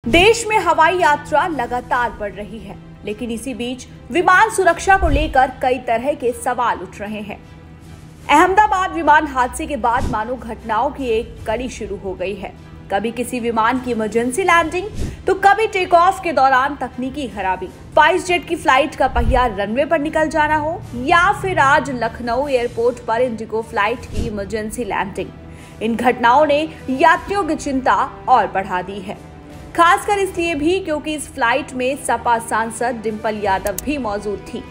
देश में हवाई यात्रा लगातार बढ़ रही है, लेकिन इसी बीच विमान सुरक्षा को लेकर कई तरह के सवाल उठ रहे हैं। अहमदाबाद विमान हादसे के बाद मानो घटनाओं की एक कड़ी शुरू हो गई है। कभी किसी विमान की इमरजेंसी लैंडिंग, तो कभी टेक ऑफ के दौरान तकनीकी खराबी, स्पाइस जेट की फ्लाइट का पहिया रनवे पर निकल जाना हो, या फिर आज लखनऊ एयरपोर्ट पर इंडिगो फ्लाइट की इमरजेंसी लैंडिंग। इन घटनाओं ने यात्रियों की चिंता और बढ़ा दी है, खासकर इसलिए भी क्योंकि इस फ्लाइट में सपा सांसद डिंपल यादव भी मौजूद थी।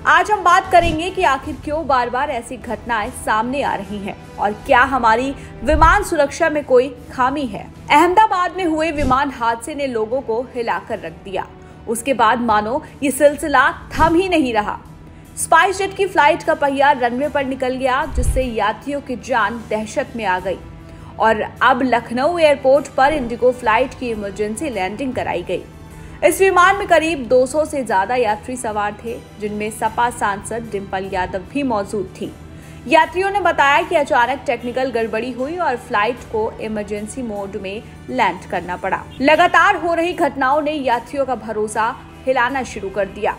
आज हम बात करेंगे कि आखिर क्यों बार बार ऐसी घटनाएं सामने आ रही हैं और क्या हमारी विमान सुरक्षा में कोई खामी है। अहमदाबाद में हुए विमान हादसे ने लोगों को हिलाकर रख दिया। उसके बाद मानो ये सिलसिला थम ही नहीं रहा। स्पाइस जेट की फ्लाइट का पहिया रनवे पर निकल गया, जिससे यात्रियों की जान दहशत में आ गई और अब लखनऊ एयरपोर्ट पर इंडिगो फ्लाइट की इमरजेंसी लैंडिंग कराई गई। इस विमान में करीब 200 से ज्यादा यात्री सवार थे, जिनमें सपा सांसद डिंपल यादव भी मौजूद थी। यात्रियों ने बताया कि अचानक टेक्निकल गड़बड़ी हुई और फ्लाइट को इमरजेंसी मोड में लैंड करना पड़ा। लगातार हो रही घटनाओं ने यात्रियों का भरोसा हिलाना शुरू कर दिया।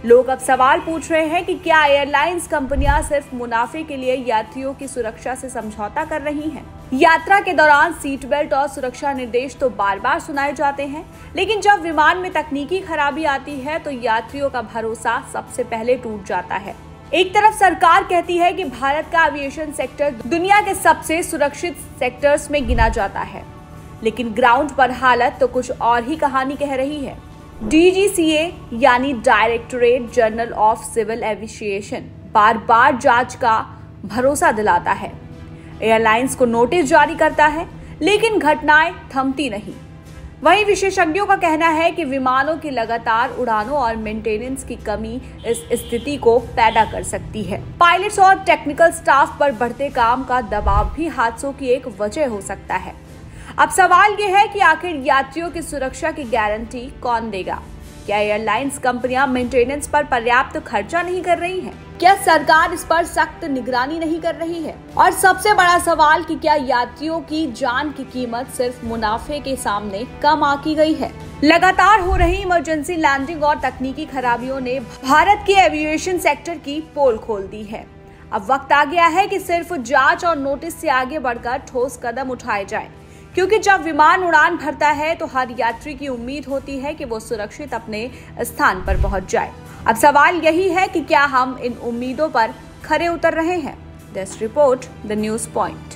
लोग अब सवाल पूछ रहे हैं कि क्या एयरलाइंस कंपनियां सिर्फ मुनाफे के लिए यात्रियों की सुरक्षा से समझौता कर रही हैं? यात्रा के दौरान सीट बेल्ट और सुरक्षा निर्देश तो बार बार सुनाए जाते हैं, लेकिन जब विमान में तकनीकी खराबी आती है तो यात्रियों का भरोसा सबसे पहले टूट जाता है। एक तरफ सरकार कहती है कि भारत का एविएशन सेक्टर दुनिया के सबसे सुरक्षित सेक्टर्स में गिना जाता है, लेकिन ग्राउंड पर हालत तो कुछ और ही कहानी कह रही है। DGCA यानी directorate general of civil aviation बार बार जांच का भरोसा दिलाता है, एयरलाइंस को नोटिस जारी करता है, लेकिन घटनाएं थमती नहीं। वहीं विशेषज्ञों का कहना है कि विमानों की लगातार उड़ानों और मेंटेनेंस की कमी इस स्थिति को पैदा कर सकती है। पायलट्स और टेक्निकल स्टाफ पर बढ़ते काम का दबाव भी हादसों की एक वजह हो सकता है। अब सवाल ये है कि आखिर यात्रियों की सुरक्षा की गारंटी कौन देगा? क्या एयरलाइंस कंपनियां मेंटेनेंस पर पर्याप्त खर्चा नहीं कर रही हैं? क्या सरकार इस पर सख्त निगरानी नहीं कर रही है? और सबसे बड़ा सवाल कि क्या यात्रियों की जान की कीमत सिर्फ मुनाफे के सामने कम आंकी गई है? लगातार हो रही इमरजेंसी लैंडिंग और तकनीकी खराबियों ने भारत के एविएशन सेक्टर की पोल खोल दी है। अब वक्त आ गया है कि सिर्फ जांच और नोटिस से आगे बढ़कर ठोस कदम उठाए जाएं, क्योंकि जब विमान उड़ान भरता है तो हर यात्री की उम्मीद होती है कि वो सुरक्षित अपने स्थान पर पहुंच जाए। अब सवाल यही है कि क्या हम इन उम्मीदों पर खरे उतर रहे हैं? Desk report, the news point.